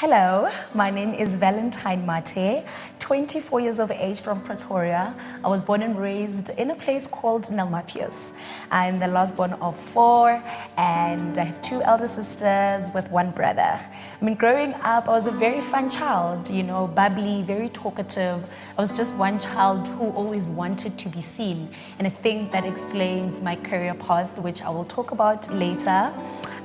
Hello, my name is Valentine Mathe, 24 years of age from Pretoria. I was born and raised in a place called Nelmapius. I'm the last born of four, and I have two elder sisters with one brother. I mean, growing up, I was a very fun child, bubbly, very talkative. I was just one child who always wanted to be seen. And I think that explains my career path, which I will talk about later.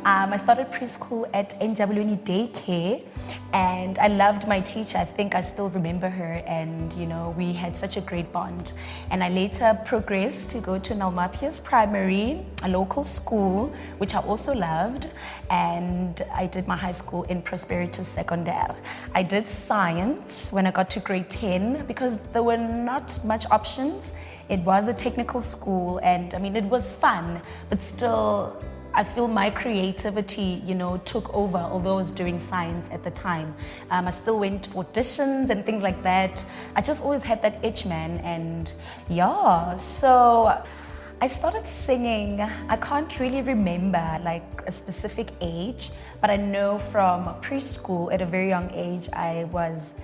I started preschool at Njabulweni Daycare, and I loved my teacher. I think I still remember her, and we had such a great bond. And I later progressed to go to Nelmapius Primary, a local school, which I also loved, and I did my high school in Prosperity Secondary. I did science when I got to grade 10 because there were not much options. It was a technical school, and I mean, it was fun, but still, I feel my creativity, took over, although I was doing science at the time. I still went for auditions and things like that. I just always had that itch, man. And so I started singing. I can't really remember like a specific age, but I know from preschool at a very young age, I was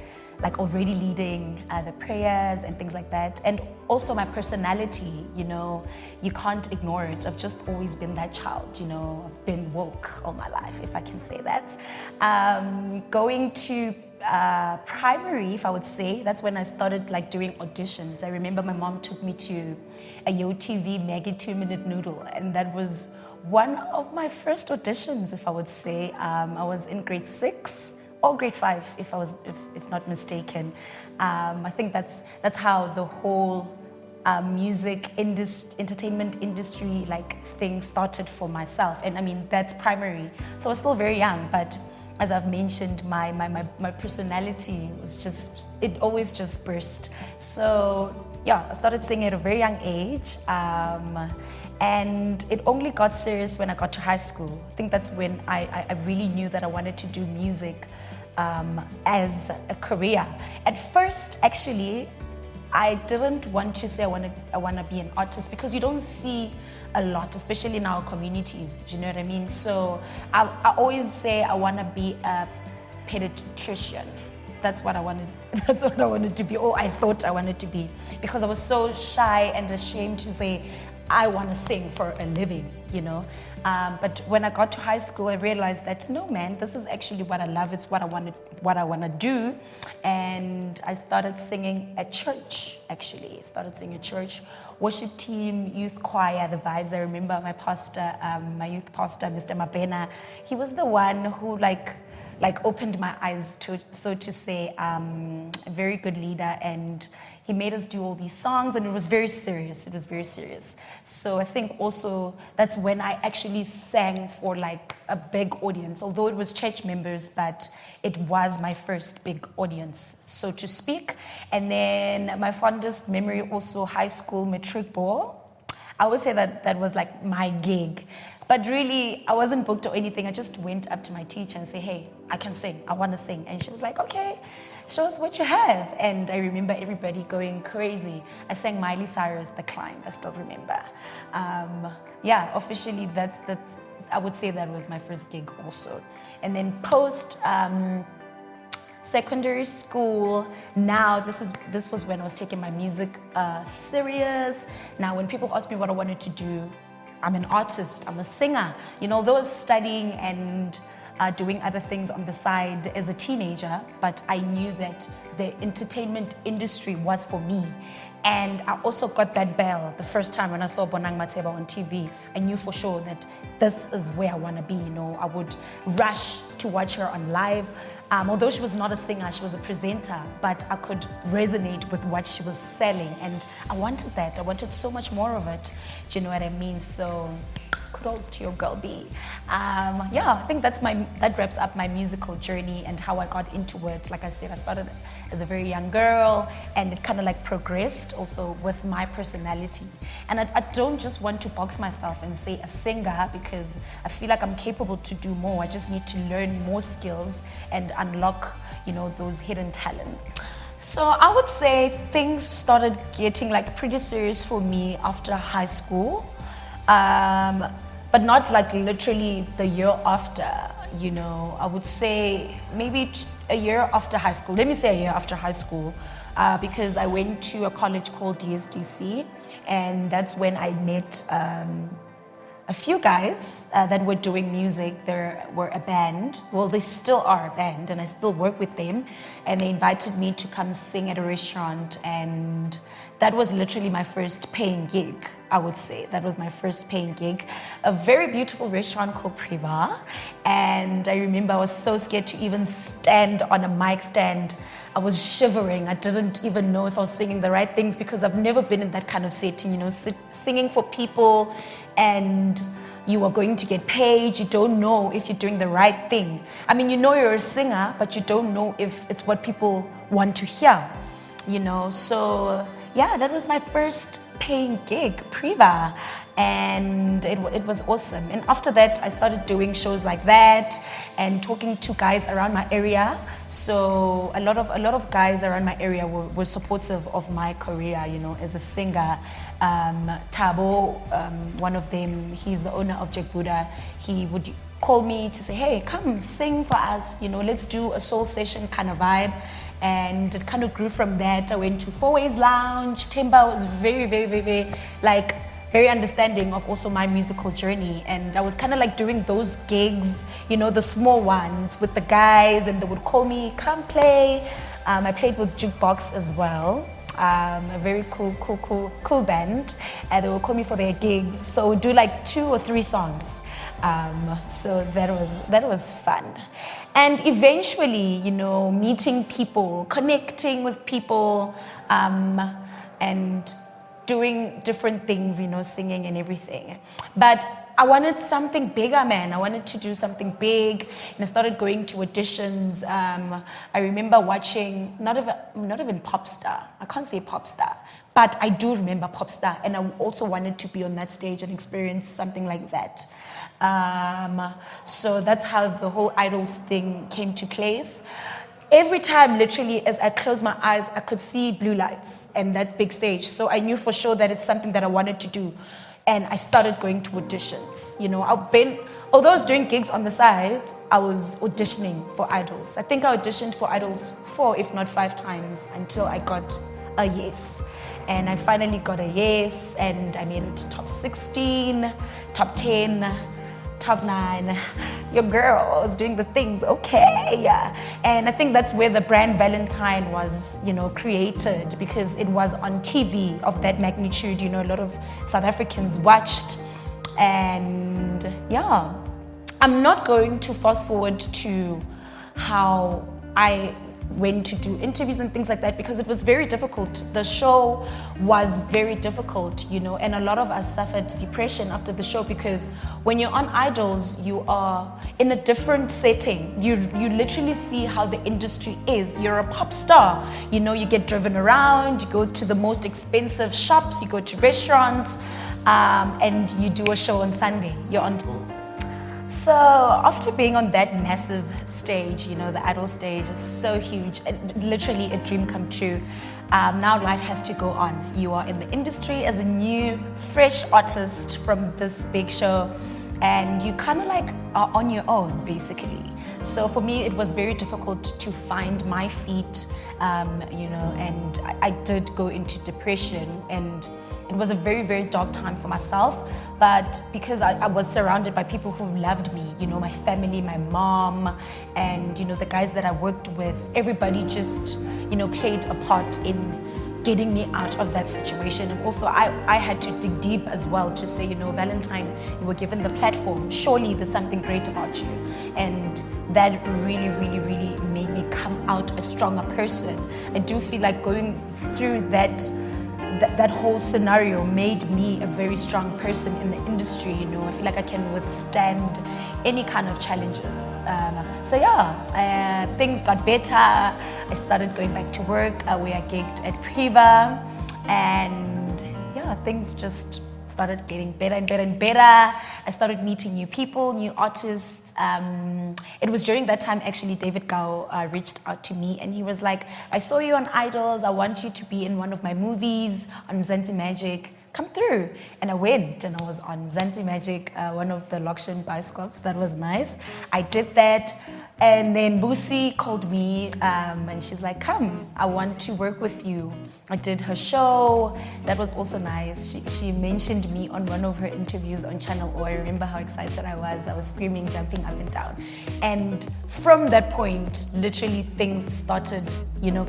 like already leading the prayers and things like that. And also my personality, you can't ignore it. I've just always been that child, I've been woke all my life, if I can say that. Going to primary, if I would say, that's when I started like doing auditions. I remember my mom took me to a YoTV Maggie 2-minute noodle, and that was one of my first auditions, if I would say. I was in grade 6 or grade 5, if not mistaken. I think that's how the whole music entertainment industry thing started for myself. And I mean, that's primary, so I was still very young. But as I've mentioned, my personality was it always just burst. So I started singing at a very young age. And it only got serious when I got to high school. I think that's when I really knew that I wanted to do music as a career. At first, actually, I didn't want to say I want to be an artist, because you don't see a lot, especially in our communities. Do you know what I mean? So I always say I want to be a pediatrician. That's what I wanted. That's what I wanted to be, or I thought I wanted to be, because I was so shy and ashamed to say I want to sing for a living, But when I got to high school, I realized that no, man, this is actually what I love. It's what I want to do. And I started singing at church. Actually, started singing at church, worship team, youth choir, the vibes. I remember my pastor, my youth pastor, Mr. Mabena. He was the one who opened my eyes to, so to say, a very good leader, and he made us do all these songs, and it was very serious. It was very serious. So I think also that's when I actually sang for a big audience, although it was church members, but it was my first big audience, so to speak. And then my fondest memory also, high school matric ball. I would say that was my gig. But really, I wasn't booked or anything. I just went up to my teacher and said, hey, I can sing. I want to sing. And she was like, okay, show us what you have. And I remember everybody going crazy. I sang Miley Cyrus, The Climb. I still remember. Officially, that's I would say that was my first gig also. And then post secondary school, now this was when I was taking my music serious. Now, when people ask me what I wanted to do, I'm an artist, I'm a singer. Though I was studying and doing other things on the side as a teenager, but I knew that the entertainment industry was for me. And I also got that bell the first time when I saw Bonang Mateba on TV. I knew for sure that this is where I want to be. I would rush to watch her on live. Although she was not a singer, she was a presenter, but I could resonate with what she was selling, and I wanted that. I wanted so much more of it. Do you know what I mean? So kudos to your girl B. I think that wraps up my musical journey and how I got into it. Like I said, I started as a very young girl, and it kind of progressed also with my personality. And I don't just want to box myself and say a singer, because I feel like I'm capable to do more. I just need to learn more skills and unlock, those hidden talents. So I would say things started getting pretty serious for me after high school. But not literally the year after. I would say maybe a year after high school. Let me say a year after high school, because I went to a college called DSDC, and that's when I met a few guys that were doing music. They were a band. Well, they still are a band, and I still work with them. And they invited me to come sing at a restaurant, and that was literally my first paying gig, I would say. That was my first paying gig. A very beautiful restaurant called Priva. And I remember I was so scared to even stand on a mic stand. I was shivering. I didn't even know if I was singing the right things because I've never been in that kind of setting, singing for people, and you are going to get paid. You don't know if you're doing the right thing. I mean, you're a singer, but you don't know if it's what people want to hear, So yeah, that was my first paying gig, Priva. And it was awesome. And after that, I started doing shows like that and talking to guys around my area. So a lot of guys around my area were supportive of my career, as a singer. Tabo, one of them, he's the owner of Jack Buddha. He would call me to say, hey, come sing for us, let's do a soul session kind of vibe. And it kind of grew from that. I went to Four Ways Lounge. Timba was very, very, very, very, very understanding of also my musical journey. And I was kind of doing those gigs, the small ones with the guys, and they would call me, come play. I played with Jukebox as well, a very cool band. And they would call me for their gigs. So we'd do 2 or 3 songs. So that was fun. And eventually, meeting people, connecting with people, and doing different things, singing and everything. But I wanted something bigger, man. I wanted to do something big, and I started going to auditions. I remember watching, not even Popstar. I can't say Popstar, but I do remember Popstar, and I also wanted to be on that stage and experience something like that. So that's how the whole idols thing came to place. Every time, literally, as I closed my eyes, I could see blue lights and that big stage. So I knew for sure that it's something that I wanted to do. And I started going to auditions. Although I was doing gigs on the side, I was auditioning for idols. I think I auditioned for idols 4, if not 5 times until I got a yes. And I finally got a yes, and I made it to top 16, top 10, top 9. Your girl was doing the things, okay. Yeah. And I think that's where the brand Valentine was, created, because it was on TV of that magnitude. A lot of South Africans watched. And yeah, I'm not going to fast forward to how I went to do interviews and things like that, because it was very difficult. The show was very difficult, and a lot of us suffered depression after the show, because when you're on Idols, you are in a different setting. You literally see how the industry is. You're a pop star, you get driven around, you go to the most expensive shops, you go to restaurants, and you do a show on Sunday. You're on. So after being on that massive stage, the Idol stage is so huge, literally a dream come true. Now life has to go on. You are in the industry as a new, fresh artist from this big show, and you kind of are on your own, basically. So for me, it was very difficult to find my feet, and I did go into depression, and it was a very, very dark time for myself. But because I was surrounded by people who loved me, my family, my mom, and, the guys that I worked with, everybody just, played a part in getting me out of that situation. And also I had to dig deep as well to say, Valentine, you were given the platform. Surely there's something great about you. And that really, really, really made me come out a stronger person. I do feel like going through that whole scenario made me a very strong person in the industry. I feel like I can withstand any kind of challenges. So yeah, things got better. I started going back to work where I gigged at Priva, and yeah, things just started getting better and better and better. I started meeting new people, new artists. It was during that time, actually, David Gao reached out to me, and he was like, I saw you on Idols. I want you to be in one of my movies on Mzansi Magic. come through. And I went and I was on Mzansi Magic, one of the Lokshin bioscopes. That was nice. I did that. And then Busi called me and she's like, come, I want to work with you. I did her show. That was also nice. She mentioned me on one of her interviews on Channel O. I remember how excited I was. I was screaming, jumping up and down. And from that point, literally things started,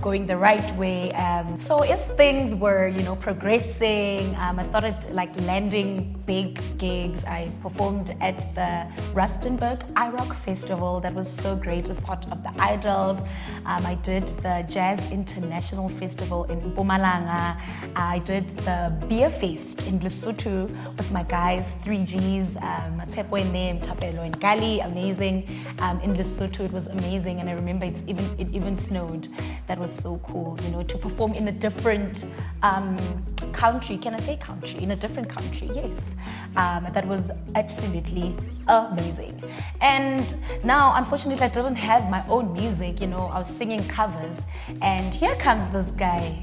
going the right way. So as things were, progressing, I started like landing big gigs. I performed at the Rustenburg iRock Festival. That was so great as part of the Idols. I did the Jazz International Festival in Mpumalanga. I did the Beer Fest in Lesotho with my guys, 3Gs, Tshwane, Mthapelo and Gali, amazing. In Lesotho, it was amazing, and I remember it even snowed. That was so cool, to perform in a different country. Can I say country? In a different country, yes. That was absolutely amazing. And now, unfortunately, I didn't have my own music, I was singing covers, and here comes this guy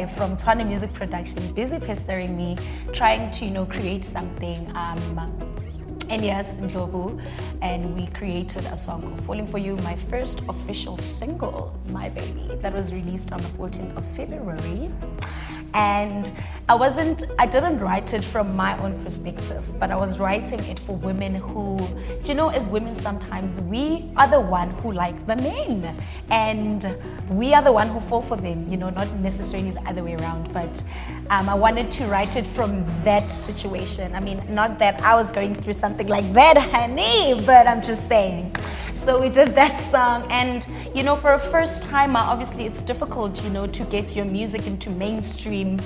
from Tshwane Music Production, busy pestering me, trying to, create something. And yes, Ndlovu, and we created a song called Falling For You, my first official single, My Baby, that was released on the 14th of February. And I didn't write it from my own perspective, but I was writing it for women who, as women sometimes we are the one who like the men, and we are the one who fall for them, not necessarily the other way around, but I wanted to write it from that situation. I mean, not that I was going through something like that, honey, but I'm just saying. So we did that song, and for a first timer, obviously it's difficult, to get your music into mainstream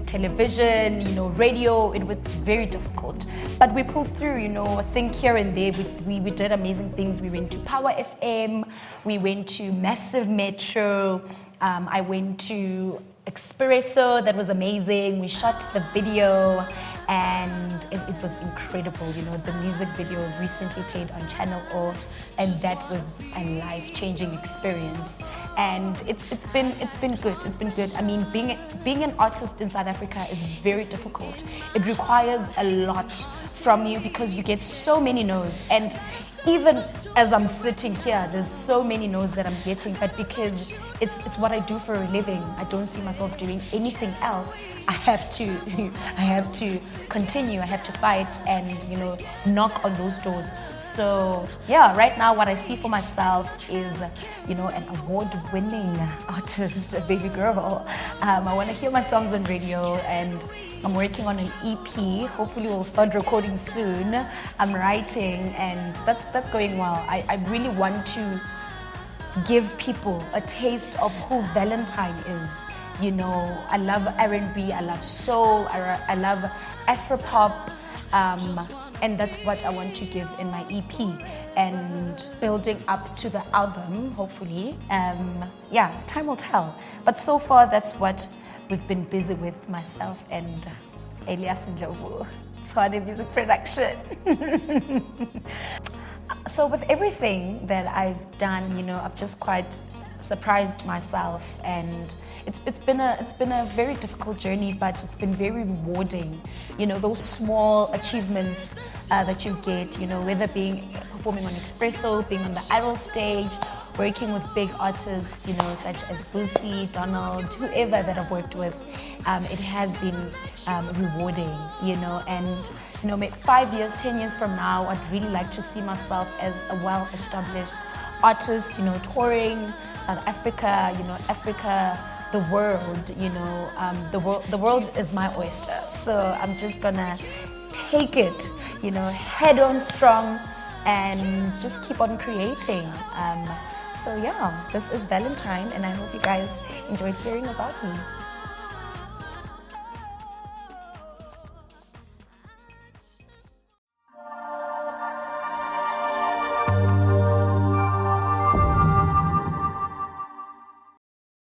television, radio. It was very difficult, but we pulled through. I think here and there we did amazing things. We went to Power FM, we went to Massive Metro, I went to Espresso. That was amazing. We shot the video, and it was incredible. The music video recently played on Channel O, and that was a life-changing experience. And it's been good. It's been good. I mean, being an artist in South Africa is very difficult. It requires a lot from you because you get so many no's, and even as I'm sitting here, there's so many no's that I'm getting, but because it's what I do for a living, I don't see myself doing anything else. I have to continue. I have to fight and knock on those doors. So yeah, right now what I see for myself is an award-winning artist, a baby girl. I want to hear my songs on radio, and I'm working on an EP. Hopefully we'll start recording soon. I'm writing, and that's going well. I really want to give people a taste of who Valentine is. I love R&B, I love soul, I love Afropop, and that's what I want to give in my EP. And building up to the album, hopefully. Time will tell. But so far, that's what we've been busy with, myself and Elias Ndlovu, Tshwane Music Production. So with everything that I've done, I've just quite surprised myself, and it's been a very difficult journey, but it's been very rewarding. Those small achievements that you get, whether performing on Espresso, being on the Idol stage, working with big artists, such as Busi, Donald, whoever that I've worked with, it has been rewarding, and 5 years, 10 years from now, I'd really like to see myself as a well-established artist, touring South Africa, Africa, the world, the world is my oyster. So I'm just gonna take it, head on strong, and just keep on creating. So yeah, this is Valentine, and I hope you guys enjoyed hearing about me.